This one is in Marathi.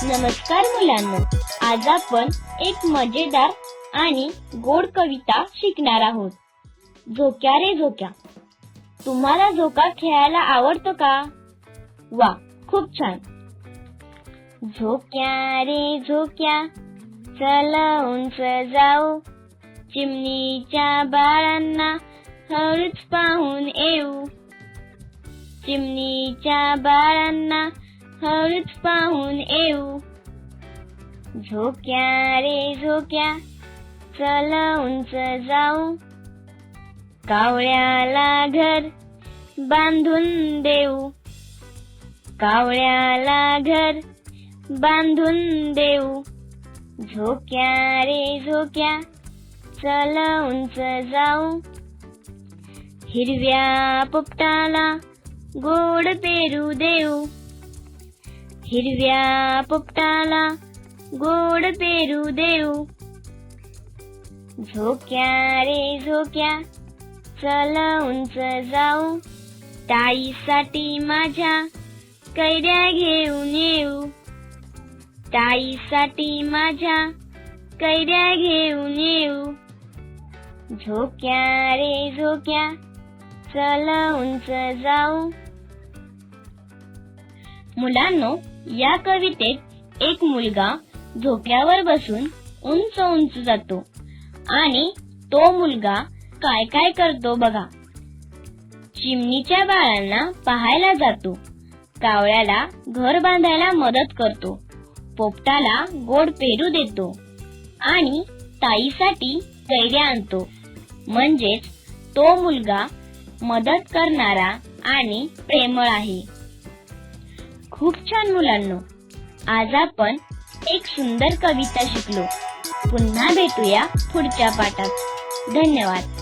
नमस्कार मुलांनो, आज आपण एक मजेदार आणि गोड कविता शिकणार आहोत. झोक्या रे झोक्या. तुम्हाला झोका खेळायला आवडतो का? वा, खूप छान. झोक्या रे झोक्या, चल उंच जाऊ, चिमणीच्या बाळांना हळूच पाहून येऊ. चिमणीच्या बाळांना हळूच पाहून येऊ. झोक्या रे झोक्या, चल उंच जाऊ, कावळ्याला घर बांधून देऊ. कावळ्याला घर बांधून देऊ. झोक्या रे झोक्या, चल उंच जाऊ, हिरव्या पोपटाला गोड पेरू देऊ. हिरव्या पोपटाला गोड पेरू देऊ. झोक्या रे झोक्या, चल उंच जाऊ, ताईसाठी माझ्या कैऱ्या घेऊन येऊ. ताईसाठी माझ्या कैऱ्या घेऊन येऊ. झोक्या रे झोक्या, चल उंच जाऊ. मुलांनो, या कवितेत एक मुलगा झोक्यावर बसून उंच उंच जातो आणि तो मुलगा काय काय करतो बघा. चिमणीच्या बाळांना पाहायला जातो, कावळ्याला घर बांधायला मदत करतो, पोपटाला गोड पेरू देतो आणि ताईसाठी कैऱ्या आणतो. म्हणजेच तो मुलगा मदत करणारा आणि प्रेमळ आहे. खूप छान मुलांनो, आज आपण एक सुंदर कविता शिकलो. पुन्हा भेटूया पुढच्या पाठात. धन्यवाद.